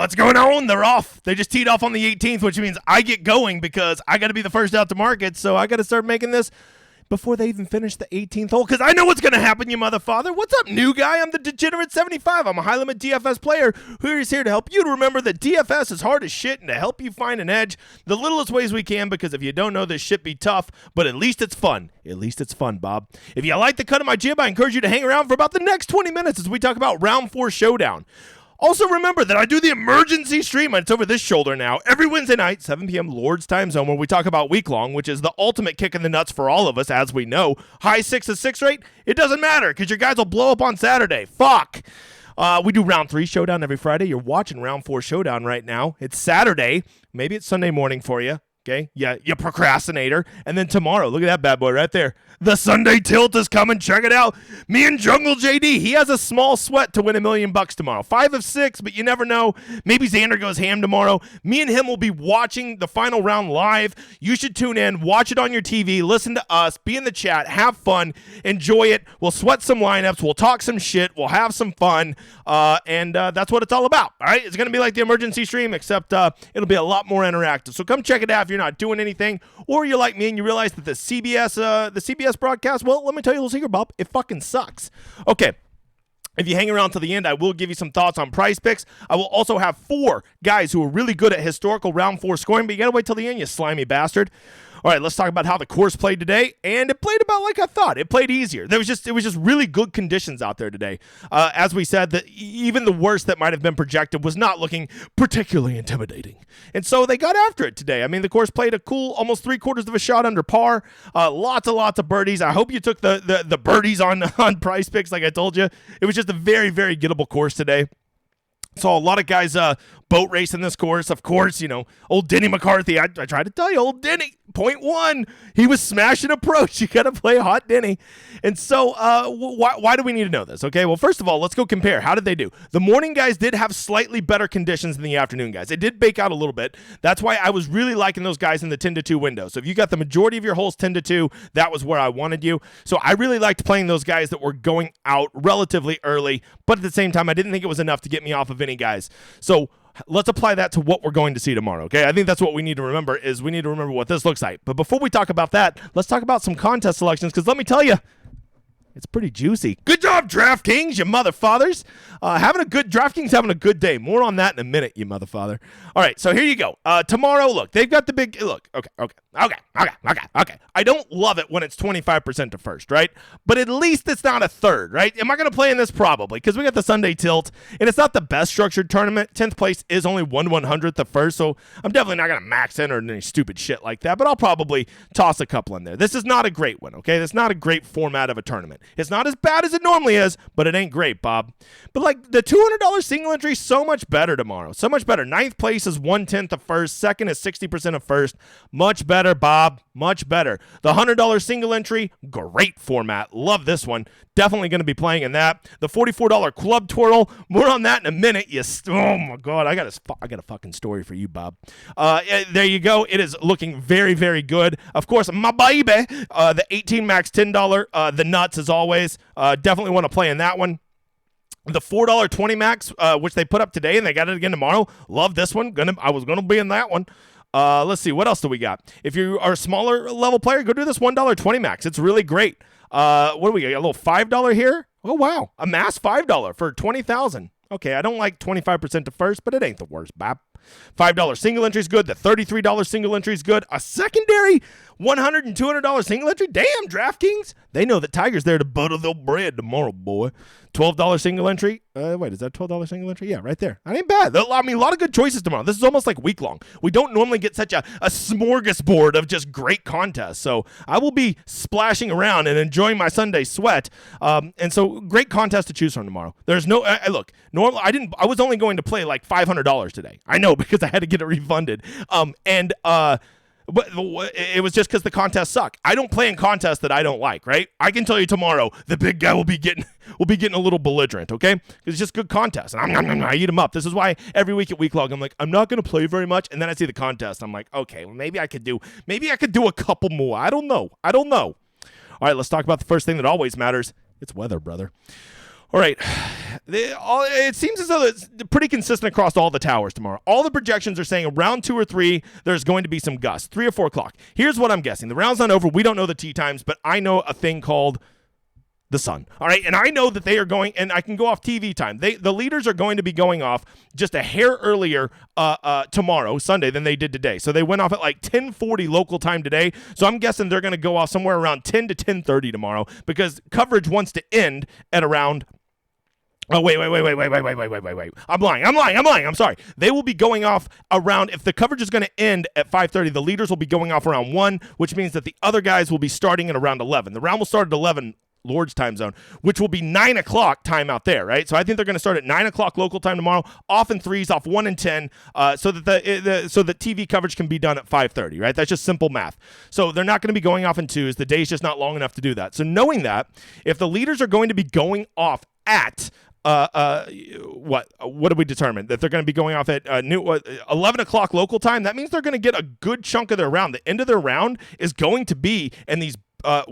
what's going on? They're off. They just teed off on the 18th, which means I get going because I got to be the first out to market. So I got to start making this before they even finish the 18th hole, because I know what's going to happen, you motherfather. What's up, new guy? I'm the Degenerate 75. I'm a high-limit DFS player who is here to help you to remember that DFS is hard as shit and to help you find an edge the littlest ways we can, because if you don't know, this shit be tough, but at least it's fun. At least it's fun, Bob. If you like the cut of my jib, I encourage you to hang around for about the next 20 minutes as we talk about Round 4 Showdown. Also, remember that I do the emergency stream, and it's over this shoulder now, every Wednesday night, 7 p.m. Lord's Time Zone, where we talk about week long, which is the ultimate kick in the nuts for all of us, as we know. High 6-6 rate, it doesn't matter, because your guys will blow up on Saturday. Fuck. We do Round 3 Showdown every Friday. You're watching Round 4 Showdown right now. It's Saturday. Maybe it's Sunday morning for you. Okay? Yeah, you procrastinator. And then tomorrow, look at that bad boy right there. The Sunday tilt is coming. Check it out. Me and Jungle JD. He has a small sweat to win $1 million tomorrow. 5 of 6, but you never know. Maybe Xander goes ham tomorrow. Me and him will be watching the final round live. You should tune in, watch it on your TV, listen to us, be in the chat, have fun, enjoy it. We'll sweat some lineups. We'll talk some shit. We'll have some fun. And that's what it's all about. All right? It's going to be like the emergency stream, except it'll be a lot more interactive. So come check it out if you're not doing anything, or you're like me and you realize that the CBS broadcast, well, let me tell you a little secret, Bob, it fucking sucks. Okay, if you hang around to the end, I will give you some thoughts on PrizePicks. I will also have 4 guys who are really good at historical Round 4 scoring, but you gotta wait till the end, you slimy bastard. All right, let's talk about how the course played today, and it played about like I thought. It played easier. It was just really good conditions out there today. As we said, that even the worst that might have been projected was not looking particularly intimidating, and so they got after it today. I mean, the course played a cool almost 3/4 of a shot under par. Lots of birdies. I hope you took the birdies on PrizePicks, like I told you. It was just a very, very gettable course today. Saw a lot of guys boat racing this course. Of course, you know, old Denny McCarthy. I tried to tell you, old Denny, 0.1. He was smashing approach. You got to play hot Denny. And so why do we need to know this? Okay, well, first of all, let's go compare. How did they do? The morning guys did have slightly better conditions than the afternoon guys. They did bake out a little bit. That's why I was really liking those guys in the 10-2 window. So if you got the majority of your holes 10-2, that was where I wanted you. So I really liked playing those guys that were going out relatively early, but at the same time, I didn't think it was enough to get me off of any guys. So let's apply that to what we're going to see tomorrow, okay? I think that's what we need to remember, is we need to remember what this looks like. But before we talk about that, let's talk about some contest selections, because let me tell you, it's pretty juicy. Good job, DraftKings, you motherfathers. DraftKings having a good day. More on that in a minute, you motherfather. All right, so here you go. Tomorrow, look, they've got the big, look, okay. I don't love it when it's 25% to first, right? But at least it's not a third, right? Am I going to play in this? Probably, because we got the Sunday tilt, and it's not the best structured tournament. 10th place is only 1/100th of first, so I'm definitely not going to max enter any stupid shit like that, but I'll probably toss a couple in there. This is not a great one, okay? That's not a great format of a tournament. It's not as bad as it normally is, but it ain't great, Bob. But like the $200 single entry, so much better tomorrow. So much better. 9th place is 1/10 of first. Second is 60% of first. Much better, Bob. Much better. The $100 single entry, great format. Love this one. Definitely going to be playing in that. The $44 club twirl, more on that in a minute. Oh my God, I got a fucking story for you, Bob. There you go. It is looking very, very good. Of course, my baby, the 18 max $10, the nuts as always. Definitely want to play in that one. The $4 20 max, which they put up today, and they got it again tomorrow. Love this one. I was gonna be in that one. Let's see, what else do we got? If you are a smaller level player, go do this $1 20 max. It's really great. What do we got? A little $5 here. Oh wow, a mass $5 for 20,000. Okay, I don't like 25% to first, but it ain't the worst, Bob. $5 single entry is good. The $33 single entry is good. A secondary $100 and $200 single entry. Damn, DraftKings. They know that Tiger's there to butter their bread tomorrow, boy. $12 single entry. Wait, is that $12 single entry? Yeah, right there. That ain't bad. I mean, a lot of good choices tomorrow. This is almost like week long. We don't normally get such a smorgasbord of just great contests. So I will be splashing around and enjoying my Sunday sweat. And so great contest to choose from tomorrow. There's no, look, I was only going to play like $500 today. I know, because I had to get it refunded. But it was just because the contests suck. I don't play in contests that I don't like, right? I can tell you tomorrow the big guy will be getting a little belligerent, okay? It's just good contests, and I eat them up. This is why every week at week log I'm like, I'm not going to play very much, and then I see the contest. I'm like, okay, well maybe I could do a couple more. I don't know. All right, let's talk about the first thing that always matters. It's weather, brother. All right. It seems as though it's pretty consistent across all the towers tomorrow. All the projections are saying around 2 or 3, there's going to be some gusts, 3 or 4 o'clock. Here's what I'm guessing. The round's not over. We don't know the tee times, but I know a thing called the sun. All right, and I know that they are going, and I can go off TV time. The leaders are going to be going off just a hair earlier tomorrow, Sunday, than they did today. So they went off at like 10:40 local time today. So I'm guessing they're going to go off somewhere around 10 to 10:30 tomorrow because coverage wants to end at around. Oh, wait. I'm lying. I'm sorry. They will be going off around, if the coverage is going to end at 5:30, the leaders will be going off around 1, which means that the other guys will be starting at around 11. The round will start at 11, Lord's time zone, which will be 9 o'clock time out there, right? So I think they're going to start at 9 o'clock local time tomorrow, off in 3s, off 1 and 10, so that so the TV coverage can be done at 5:30, right? That's just simple math. So they're not going to be going off in 2s. The day's just not long enough to do that. So knowing that, if the leaders are going to be going off at what do we determine? That they're going to be going off at 11 o'clock local time. That means they're going to get a good chunk of their round. The end of their round is going to be in these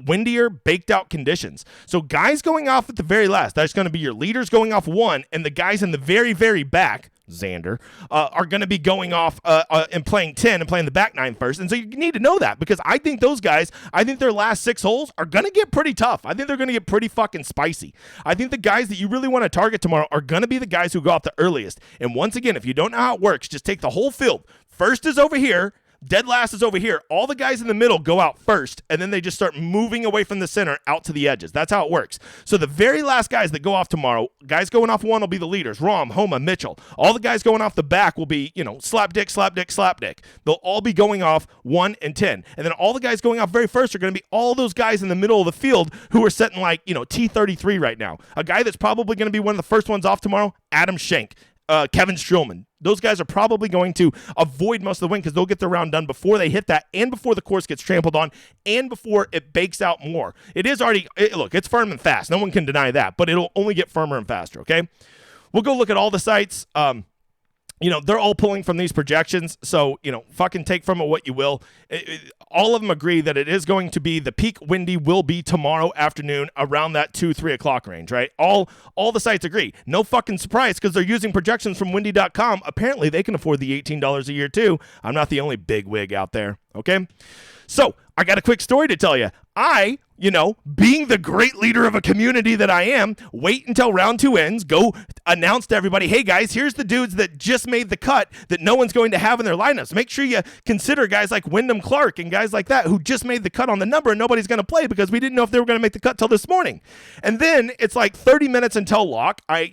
windier, baked out conditions. So guys going off at the very last, that's going to be your leaders going off 1, and the guys in the very, very back, Xander, are going to be going off and playing 10 and playing the back 9 first. And so you need to know that, because I think those guys, I think their last 6 holes are going to get pretty tough. I think they're going to get pretty fucking spicy. I think the guys that you really want to target tomorrow are going to be the guys who go off the earliest. And once again, if you don't know how it works, just take the whole field. First is over here. Dead last is over here. All the guys in the middle go out first, and then they just start moving away from the center out to the edges. That's how it works. So the very last guys that go off tomorrow, guys going off 1 will be the leaders. Rom, Homa, Mitchell. All the guys going off the back will be, slapdick. They'll all be going off 1 and 10. And then all the guys going off very first are going to be all those guys in the middle of the field who are setting T33 right now. A guy that's probably going to be one of the first ones off tomorrow, Adam Schenk. Kevin Streelman. Those guys are probably going to avoid most of the win because they'll get their round done before they hit that and before the course gets trampled on and before it bakes out more. It is already, it's firm and fast. No one can deny that, but it'll only get firmer and faster, okay? We'll go look at all the sites. They're all pulling from these projections, so, fucking take from it what you will. All of them agree that it is going to be, the peak windy will be tomorrow afternoon around that 2-3 o'clock range, right? All the sites agree. No fucking surprise, because they're using projections from windy.com. Apparently, they can afford the $18 a year, too. I'm not the only big wig out there, okay? So, I got a quick story to tell you. I, being the great leader of a community that I am, wait until round 2 ends, go announce to everybody, hey guys, here's the dudes that just made the cut that no one's going to have in their lineups. Make sure you consider guys like Wyndham Clark and guys like that who just made the cut on the number and nobody's going to play because we didn't know if they were going to make the cut till this morning. And then it's like 30 minutes until lock. I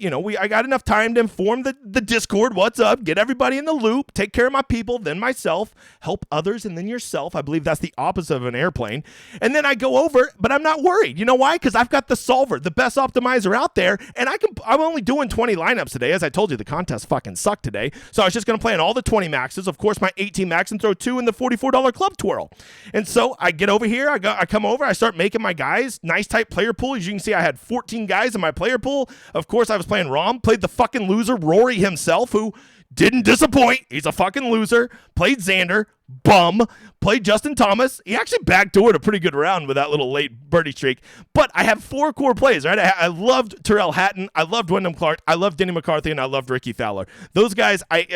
got enough time to inform the Discord, what's up, get everybody in the loop, take care of my people, then myself, help others, and then yourself. I believe that's the opposite of an airplane. And then I go over, but I'm not worried. You know why? Because I've got the solver, the best optimizer out there, and I'm only doing 20 lineups today. As I told you, the contest fucking sucked today. So I was just going to play in all the 20 maxes, of course, my 18 max, and throw 2 in the $44 club twirl. And so I get over here, I come over, I start making my guys, nice type player pool. As you can see, I had 14 guys in my player pool. Of course, I was playing Rom, played the fucking loser, Rory himself, who didn't disappoint. He's a fucking loser. Played Xander. Bum. Played Justin Thomas. He actually backdoored a pretty good round with that little late birdie streak. But I have 4 core plays, right? I loved Tyrrell Hatton. I loved Wyndham Clark. I loved Denny McCarthy, and I loved Ricky Fowler. Those guys, I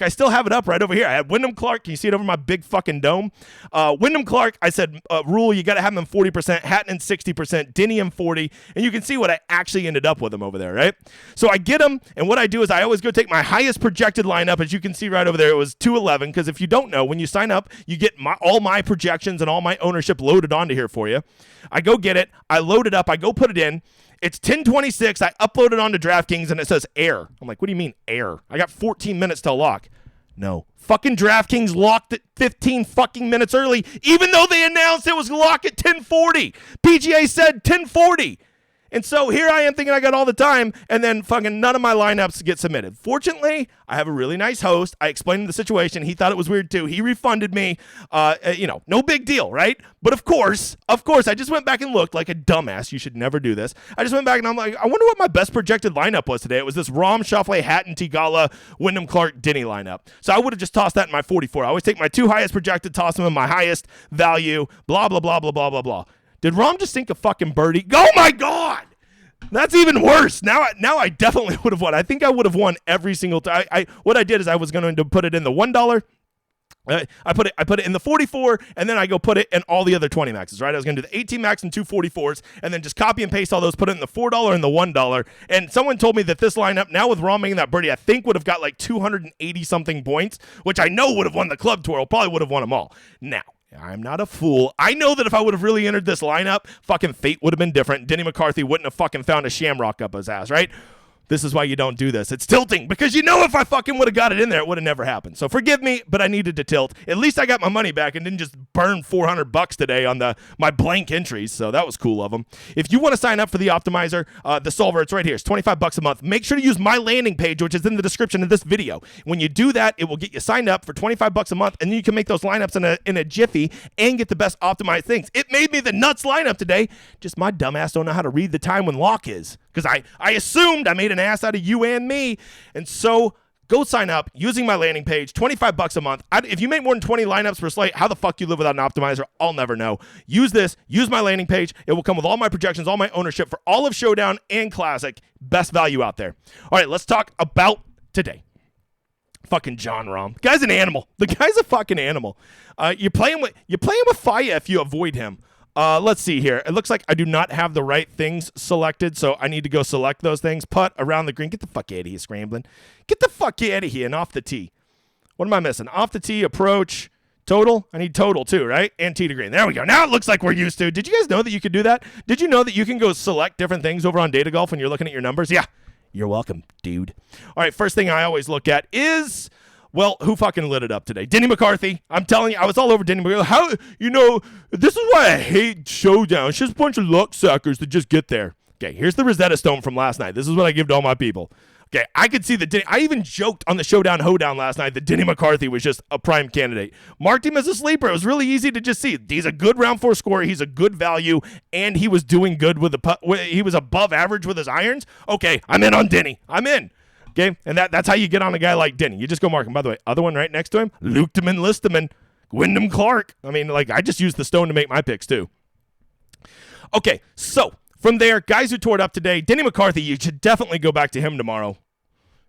still have it up right over here. I had Wyndham Clark. Can you see it over my big fucking dome? Wyndham Clark, I said, Rule, you got to have him in 40%. Hatton in 60%. Denny in 40%. And you can see what I actually ended up with him over there, right? So I get him, and what I do is I always go take my highest projected lineup. As you can see right over there, it was 211, because if you don't know, when you sign up, you get all my projections and all my ownership loaded onto here for you. I go get it. I load it up. I go put it in. It's 10:26. I upload it onto DraftKings, and it says error. I'm like, what do you mean error? I got 14 minutes to lock. No. Fucking DraftKings locked it 15 fucking minutes early, even though they announced it was locked at 10:40. PGA said 10:40. And so here I am thinking I got all the time, and then fucking none of my lineups get submitted. Fortunately, I have a really nice host. I explained him the situation. He thought it was weird too. He refunded me. No big deal, right? But of course, I just went back and looked like a dumbass. You should never do this. I just went back and I'm like, I wonder what my best projected lineup was today. It was this Rom, Schauffele, Hatton, Tigala, Wyndham Clark, Denny lineup. So I would have just tossed that in my 44. I always take my 2 highest projected, toss them in my highest value, blah, blah, blah, blah, blah, blah, blah. Did Rom just sink a fucking birdie? Oh, my God! That's even worse. Now I definitely would have won. I think I would have won every single time. What I did is I was going to put it in the $1. I put it in the 44, and then I go put it in all the other 20 maxes, right? I was going to do the 18 max and 2 44s, and then just copy and paste all those, put it in the $4 and the $1. And someone told me that this lineup, now with Rahm making that birdie, I think would have got like 280-something points, which I know would have won the club twirl, probably would have won them all. Now, I'm not a fool. I know that if I would have really entered this lineup, fucking fate would have been different. Denny McCarthy wouldn't have fucking found a shamrock up his ass, right? This is why you don't do this. It's tilting, because you know if I fucking would have got it in there, it would have never happened. So forgive me, but I needed to tilt. At least I got my money back and didn't just burn $400 today on my blank entries. So that was cool of them. If you want to sign up for the optimizer, the solver, it's right here. It's $25 a month. Make sure to use my landing page, which is in the description of this video. When you do that, it will get you signed up for $25 a month, and then you can make those lineups in a jiffy and get the best optimized things. It made me the nuts lineup today. Just my dumbass don't know how to read the time when lock is. Because I assumed I made an ass out of you and me. And so go sign up using my landing page, $25 a month. If you make more than 20 lineups per slate, how the fuck you live without an optimizer, I'll never know. Use this. Use my landing page. It will come with all my projections, all my ownership for all of Showdown and Classic. Best value out there. All right, let's talk about today. Fucking John Rahm. The guy's an animal. The guy's a fucking animal. You're playing with Faya if you avoid him. Let's see here. It looks like I do not have the right things selected, so I need to go select those things. Putt around the green. Get the fuck out of here, scrambling. Get the fuck out of here and off the tee. What am I missing? Off the tee, approach, total. I need total too, right? And tee to green. There we go. Now it looks like we're used to. Did you guys know that you could do that? Did you know that you can go select different things over on Data Golf when you're looking at your numbers? Yeah. You're welcome, dude. All right, first thing I always look at is... well, who fucking lit it up today? Denny McCarthy. I'm telling you, I was all over Denny McCarthy. How, this is why I hate Showdown. It's just a bunch of luck suckers that just get there. Okay, here's the Rosetta Stone from last night. This is what I give to all my people. Okay, I could see that I even joked on the Showdown Hoedown last night that Denny McCarthy was just a prime candidate. Marked him as a sleeper. It was really easy to just see. He's a good round 4 scorer. He's a good value, and he was doing good with the putt. He was above average with his irons. Okay, I'm in on Denny. I'm in. Okay, and that's how you get on a guy like Denny. You just go mark him. By the way, other one right next to him, Lukeman, Listeman, Wyndham Clark. I mean, I just used the stone to make my picks too. Okay, so from there, guys who tore it up today, Denny McCarthy, you should definitely go back to him tomorrow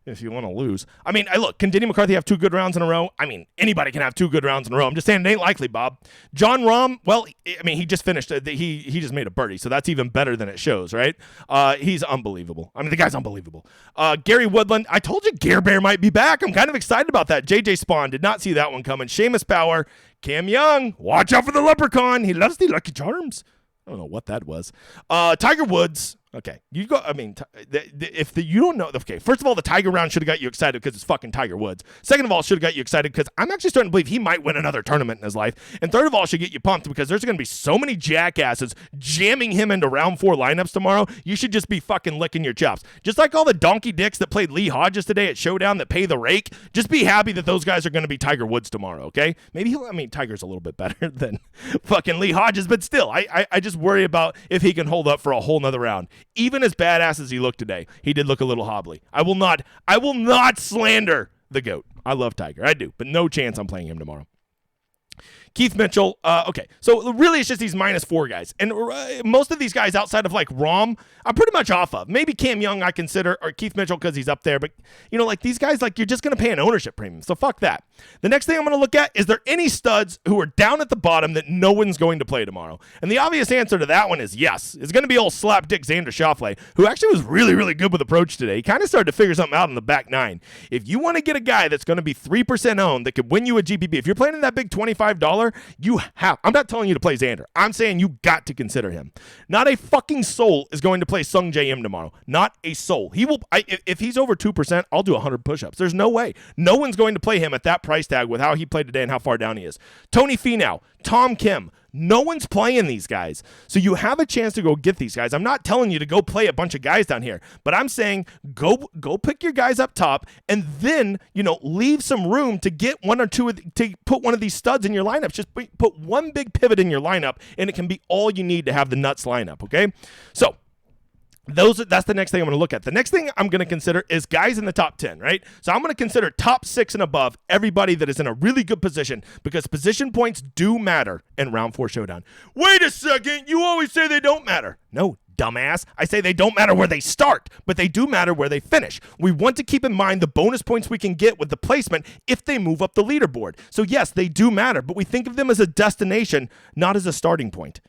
if you want to lose. I mean, look, can Denny McCarthy have 2 good rounds in a row? I mean, anybody can have 2 good rounds in a row. I'm just saying it ain't likely, Bob. John Rahm, well, I mean, he just finished. He just made a birdie, so that's even better than it shows, right? He's unbelievable. I mean, the guy's unbelievable. Gary Woodland, I told you Gare Bear might be back. I'm kind of excited about that. JJ Spawn, did not see that one coming. Seamus Power, Cam Young, watch out for the leprechaun. He loves the Lucky Charms. I don't know what that was. Tiger Woods. Okay, you go. I mean, you don't know. Okay, first of all, the Tiger round should have got you excited because it's fucking Tiger Woods. Second of all, should have got you excited because I'm actually starting to believe he might win another tournament in his life. And third of all, should get you pumped because there's going to be so many jackasses jamming him into round 4 lineups tomorrow. You should just be fucking licking your chops, just like all the donkey dicks that played Lee Hodges today at Showdown that pay the rake. Just be happy that those guys are going to be Tiger Woods tomorrow. Okay, maybe Tiger's a little bit better than fucking Lee Hodges, but still, I just worry about if he can hold up for a whole nother round. Even as badass as he looked today, he did look a little hobbly. I will not slander the GOAT. I love Tiger. I do, but no chance I'm playing him tomorrow. Keith Mitchell, okay, so really it's just these -4 guys. And most of these guys outside of Rahm, I'm pretty much off of. Maybe Cam Young I consider, or Keith Mitchell because he's up there. But, these guys, you're just going to pay an ownership premium. So fuck that. The next thing I'm going to look at, is there any studs who are down at the bottom that no one's going to play tomorrow? And the obvious answer to that one is yes. It's going to be old slapdick Xander Schauffele, who actually was really, really good with approach today. He kind of started to figure something out in the back 9. If you want to get a guy that's going to be 3% owned that could win you a GPP, if you're playing in that big $25, I'm not telling you to play Xander. I'm saying you got to consider him. Not a fucking soul is going to play Sung J M tomorrow. Not a soul. He will. If he's over 2%, I'll do 100 push-ups. There's no way. No one's going to play him at that price tag with how he played today and how far down he is. Tony Finau, Tom Kim. No one's playing these guys. So you have a chance to go get these guys. I'm not telling you to go play a bunch of guys down here, but I'm saying go pick your guys up top and then, leave some room to get one or two, to put one of these studs in your lineups. Just put one big pivot in your lineup and it can be all you need to have the nuts lineup, okay? So that's the next thing I'm going to look at. The next thing I'm going to consider is guys in the top 10, right? So I'm going to consider top 6 and above everybody that is in a really good position because position points do matter in round 4 Showdown. Wait a second. You always say they don't matter. No, dumbass. I say they don't matter where they start, but they do matter where they finish. We want to keep in mind the bonus points we can get with the placement if they move up the leaderboard. So yes, they do matter, but we think of them as a destination, not as a starting point.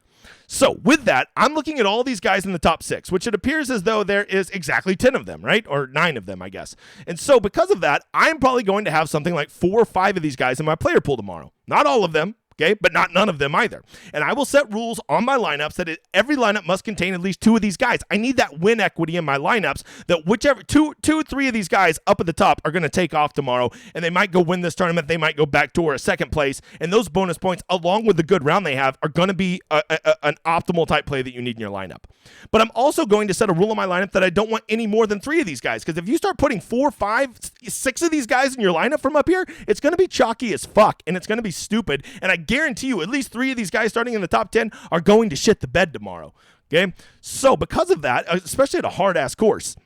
So with that, I'm looking at all these guys in the top 6, which it appears as though there is exactly 10 of them, right? Or 9 of them, I guess. And so because of that, I'm probably going to have something like 4 or 5 of these guys in my player pool tomorrow. Not all of them. Okay, but not none of them either. And I will set rules on my lineups that every lineup must contain at least 2 of these guys. I need that win equity in my lineups that whichever 2, 3 of these guys up at the top are going to take off tomorrow, and they might go win this tournament. They might go backdoor a second place, and those bonus points, along with the good round they have, are going to be an optimal type play that you need in your lineup. But I'm also going to set a rule in my lineup that I don't want any more than 3 of these guys, because if you start putting 4, 5, 6 of these guys in your lineup from up here, it's going to be chalky as fuck, and it's going to be stupid, and I guarantee you at least 3 of these guys starting in the top 10 are going to shit the bed tomorrow. Okay, so because of that, especially at a hard-ass course,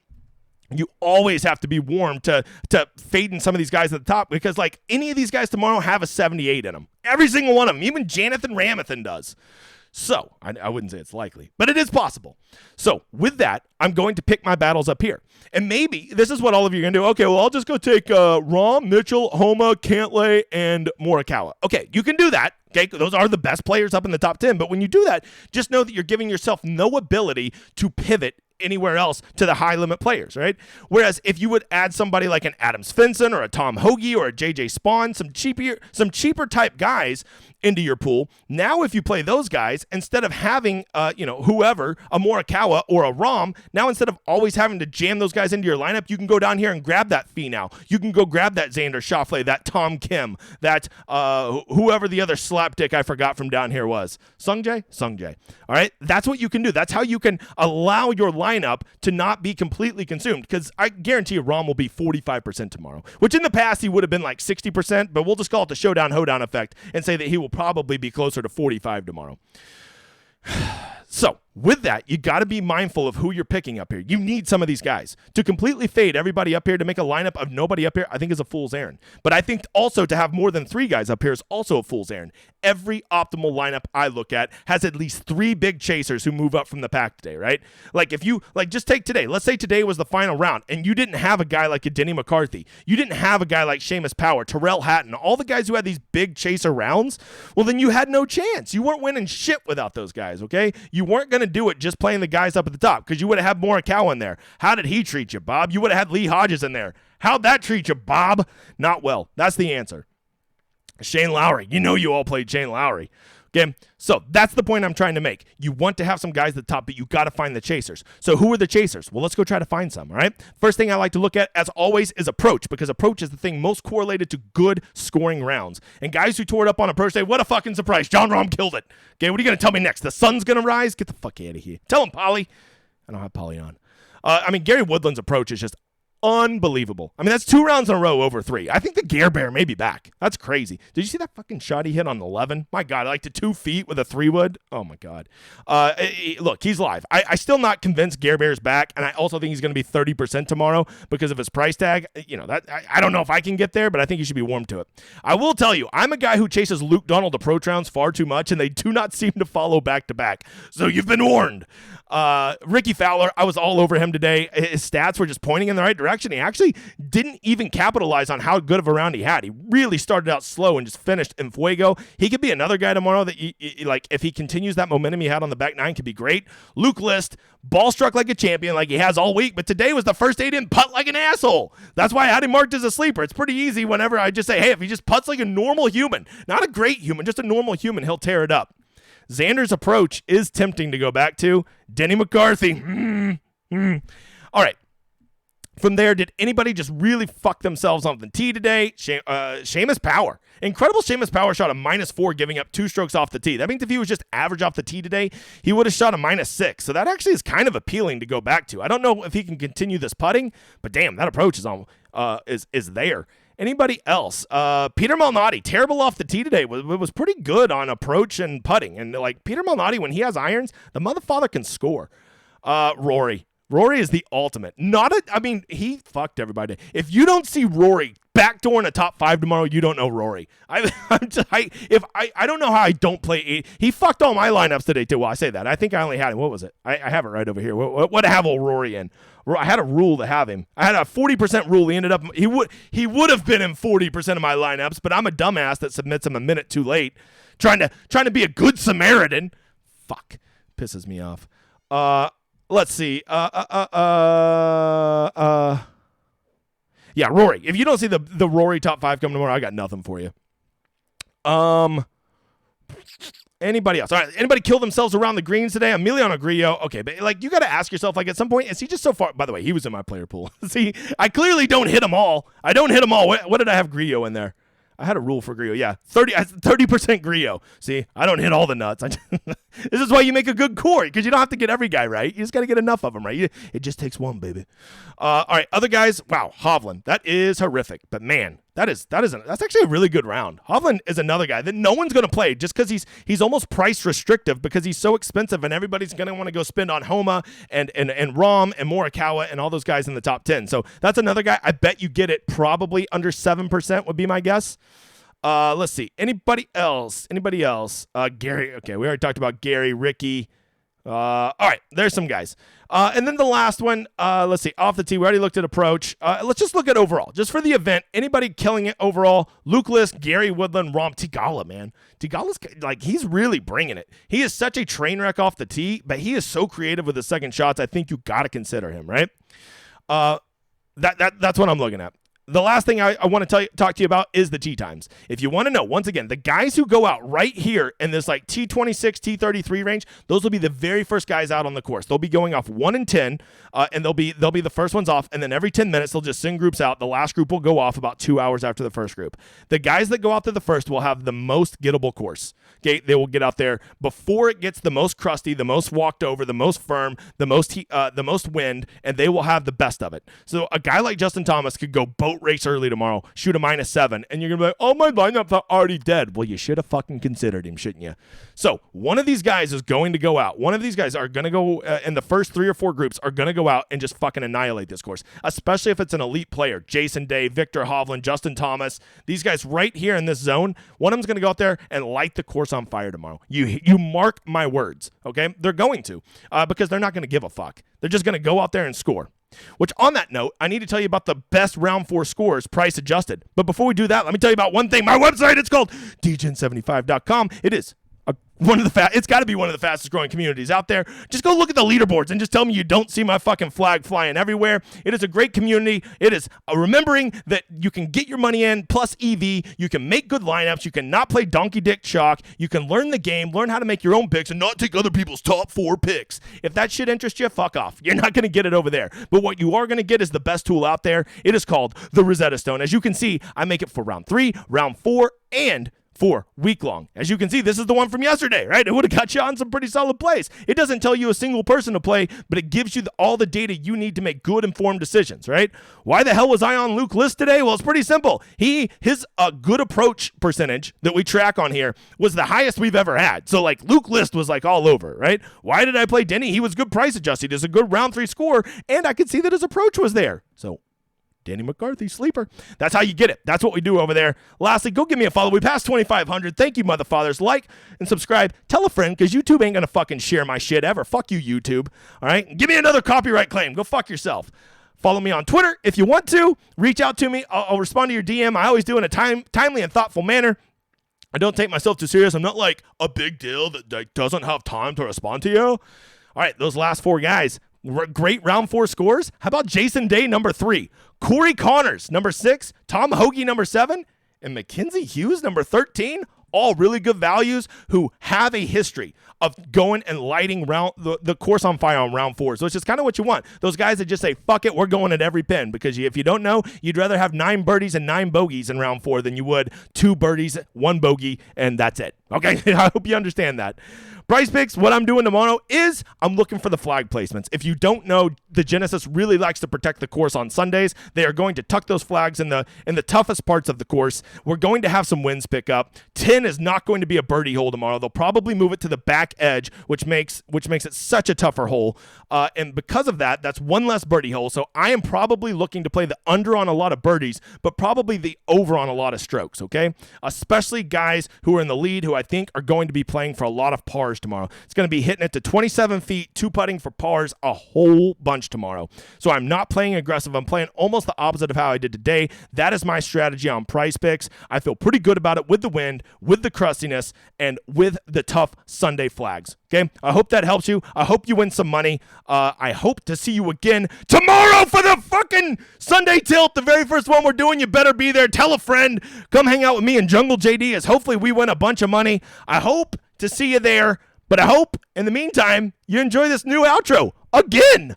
you always have to be warm to fading some of these guys at the top, because like any of these guys tomorrow have a 78 in them. Every single one of them, even Janathan Ramathan does. So, I wouldn't say it's likely, but it is possible. So, with that, I'm going to pick my battles up here. And maybe this is what all of you are going to do. Okay, well, I'll just go take Rahm, Mitchell, Homa, Cantlay, and Morikawa. Okay, you can do that. Okay, those are the best players up in the top 10. But when you do that, just know that you're giving yourself no ability to pivot anywhere else to the high limit players, right? Whereas if you would add somebody like an Adam Svensson or a Tom Hoagie or a JJ Spawn, some cheaper type guys into your pool, now if you play those guys, instead of having whoever, a Morikawa or a Rahm, now instead of always having to jam those guys into your lineup, you can go down here and grab that Finau. You can go grab that Xander Schauffele, that Tom Kim, that whoever the other slapdick I forgot from down here was. Sungjae. All right, that's what you can do. That's how you can allow your lineup to not be completely consumed, because I guarantee you Rahm will be 45% tomorrow, which in the past he would have been like 60%, but we'll just call it the Showdown Hoedown effect and say that he will probably be closer to 45 tomorrow. So with that, you got to be mindful of who you're picking up here. You need some of these guys. To completely fade everybody up here to make a lineup of nobody up here, I think is a fool's errand. But I think also to have more than 3 guys up here is also a fool's errand. Every optimal lineup I look at has at least 3 big chasers who move up from the pack today, right? Like if you, just take today. Let's say today was the final round and you didn't have a guy like a Denny McCarthy. You didn't have a guy like Seamus Power, Terrell Hatton, all the guys who had these big chaser rounds. Well, then you had no chance. You weren't winning shit without those guys, okay? You weren't going to do it just playing the guys up at the top, because you would have had Morikawa in there. How did he treat you, Bob? You would have had Lee Hodges in there. How'd that treat you, Bob? Not well. That's the answer. Shane Lowry. You know you all played Shane Lowry. Okay, so that's the point I'm trying to make. You want to have some guys at the top, but you got to find the chasers. So who are the chasers? Well, let's go try to find some, all right? First thing I like to look at, as always, is approach, because approach is the thing most correlated to good scoring rounds. And guys who tore it up on approach say, what a fucking surprise. Jon Rahm killed it. Okay, what are you going to tell me next? The sun's going to rise? Get the fuck out of here. Tell him, Polly. I don't have Polly on. Gary Woodland's approach is just unbelievable. I mean, that's 2 rounds in a row over 3. I think the Gare Bear may be back. That's crazy. Did you see that fucking shot he hit on 11? My God, like to 2 feet with a 3-wood. Oh my God. Look, he's live. I still not convinced Gare Bear's back, and I also think he's going to be 30% tomorrow because of his price tag. You know, that I don't know if I can get there, but I think he should be warm to it. I will tell you, I'm a guy who chases Luke Donald approach rounds far too much, and they do not seem to follow back to back. So you've been warned. Ricky Fowler, I was all over him today. His stats were just pointing in the right direction. He actually didn't even capitalize on how good of a round he had. He really started out slow and just finished in fuego. He could be another guy tomorrow that, like, if he continues that momentum he had on the back 9, could be great. Luke List, ball struck like a champion like he has all week, but today was the first day he didn't putt like an asshole. That's why I had him marked as a sleeper. It's pretty easy whenever I just say, hey, if he just putts like a normal human, not a great human, just a normal human, he'll tear it up. Xander's approach is tempting to go back to. Denny McCarthy. All right. From there, did anybody just really fuck themselves on the tee today? Seamus Power. Incredible Seamus Power shot a -4, giving up 2 strokes off the tee. That means if he was just average off the tee today, he would have shot a -6. So that actually is kind of appealing to go back to. I don't know if he can continue this putting, but damn, that approach is there. Anybody else? Peter Malnati, terrible off the tee today. Was pretty good on approach and putting. And like Peter Malnati, when he has irons, the motherfather can score. Rory. Rory is the ultimate. He fucked everybody. If you don't see Rory backdoor in a top 5 tomorrow, you don't know Rory. I don't know how I don't play 8. He fucked all my lineups today too. Well, I say that. I think I only had him. What was it? I have it right over here. What to have old Rory in? I had a rule to have him. I had a 40% rule. He ended up he would have been in 40% of my lineups, but I'm a dumbass that submits him a minute too late, trying to be a good Samaritan. Fuck, pisses me off. Let's see. Yeah, Rory. If you don't see the Rory top 5 coming tomorrow, I got nothing for you. Anybody else? All right. Anybody kill themselves around the greens today? Emiliano Grillo. Okay, but you got to ask yourself, at some point, is he just so far? By the way, he was in my player pool. See, I clearly don't hit them all. I don't hit them all. What did I have Grillo in there? I had a rule for Grillo. Yeah, 30% Grillo. See, I don't hit all the nuts. This is why you make a good core, because you don't have to get every guy right. You just got to get enough of them right. It just takes one, baby. All right, other guys. Wow, Hovland. That is horrific. But man, that's actually a really good round. Hovland is another guy that no one's going to play just because he's almost price restrictive because he's so expensive, and everybody's going to want to go spend on Homa and Rom and Morikawa and all those guys in the top 10. So that's another guy. I bet you get it probably under 7% would be my guess. Let's see. Anybody else? Gary. Okay, we already talked about Gary, Ricky. All right, there's some guys. And then the last one, let's see. Off the tee, we already looked at approach. Let's just look at overall. Just for the event, anybody killing it overall? Luke List, Gary Woodland, Rom, Tigala, man. Tigala's he's really bringing it. He is such a train wreck off the tee, but he is so creative with his second shots. I think you got to consider him, right? That's what I'm looking at. The last thing I want to talk to you about is the tee times. If you want to know, once again, the guys who go out right here in this T26, T33 range, those will be the very first guys out on the course. They'll be going off 1 and 10, and they'll be the first ones off, and then every 10 minutes they'll just send groups out. The last group will go off about 2 hours after the first group. The guys that go out to the first will have the most gettable course. Okay, they will get out there before it gets the most crusty, the most walked over, the most firm, the most wind, and they will have the best of it. So a guy like Justin Thomas could go boat race early tomorrow, shoot a -7, and you're going to be like, oh, my lineup's already dead. Well, you should have fucking considered him, shouldn't you? So one of these guys is going to go out. One of these guys are going to go in the first 3 or 4 groups are going to go out and just fucking annihilate this course, especially if it's an elite player. Jason Day, Victor Hovland, Justin Thomas, these guys right here in this zone, one of them's going to go out there and light the course on fire tomorrow. You mark my words, okay? They're going to, because they're not going to give a fuck. They're just going to go out there and score. Which, on that note, I need to tell you about the best round 4 scores, price adjusted. But before we do that, let me tell you about one thing. My website, it's called dgen75.com. It is it's got to be one of the fastest growing communities out there. Just go look at the leaderboards and just tell me you don't see my fucking flag flying everywhere. It is a great community. It is remembering that you can get your money in plus EV. You can make good lineups. You can not play donkey dick chalk. You can learn the game, learn how to make your own picks, and not take other people's top 4 picks. If that shit interests you, fuck off. You're not going to get it over there. But what you are going to get is the best tool out there. It is called the Rosetta Stone. As you can see, I make it for round 3, round 4, and for week long. As you can see, this is the one from yesterday, right? It would have got you on some pretty solid plays. It doesn't tell you a single person to play, but it gives you all the data you need to make good informed decisions, right? Why the hell was I on Luke List today? Well, it's pretty simple. His good approach percentage that we track on here was the highest we've ever had. So Luke List was all over, right? Why did I play Denny? He was good price adjusted. He was a good round 3 score, and I could see that his approach was there. So Danny McCarthy, sleeper. That's how you get it. That's what we do over there. Lastly, go give me a follow. We passed 2,500. Thank you, motherfathers. Like and subscribe. Tell a friend, because YouTube ain't going to fucking share my shit ever. Fuck you, YouTube. All right? Give me another copyright claim. Go fuck yourself. Follow me on Twitter if you want to. Reach out to me. I'll respond to your DM. I always do in a timely and thoughtful manner. I don't take myself too serious. I'm not like a big deal that doesn't have time to respond to you. All right, those last 4 guys. Great round 4 scores. How about Jason Day, number 3? Corey Connors, number 6. Tom Hoagie, number 7. And Mackenzie Hughes, number 13. All really good values who have a history of going and lighting the course on fire on round 4. So it's just kind of what you want. Those guys that just say, fuck it, we're going at every pin. Because if you don't know, you'd rather have 9 birdies and 9 bogeys in round 4 than you would 2 birdies, 1 bogey, and that's it. Okay, I hope you understand that. PrizePicks, what I'm doing tomorrow is I'm looking for the flag placements. If you don't know, the Genesis really likes to protect the course on Sundays. They are going to tuck those flags in the toughest parts of the course. We're going to have some winds pick up. 10 is not going to be a birdie hole tomorrow. They'll probably move it to the back edge, which makes it such a tougher hole. And because of that, that's one less birdie hole. So I am probably looking to play the under on a lot of birdies, but probably the over on a lot of strokes, okay? Especially guys who are in the lead who I think are going to be playing for a lot of pars tomorrow. It's going to be hitting it to 27 feet, two putting for pars a whole bunch tomorrow. So I'm not playing aggressive. I'm playing almost the opposite of how I did today. That is my strategy on PrizePicks. I feel pretty good about it with the wind, with the crustiness, and with the tough Sunday flags. Okay, I hope that helps you. I hope you win some money. I hope to see you again tomorrow for the fucking Sunday tilt, the very first one we're doing. You better be there. Tell a friend. Come hang out with me and Jungle JD as hopefully we win a bunch of money. I hope to see you there, but I hope in the meantime you enjoy this new outro again.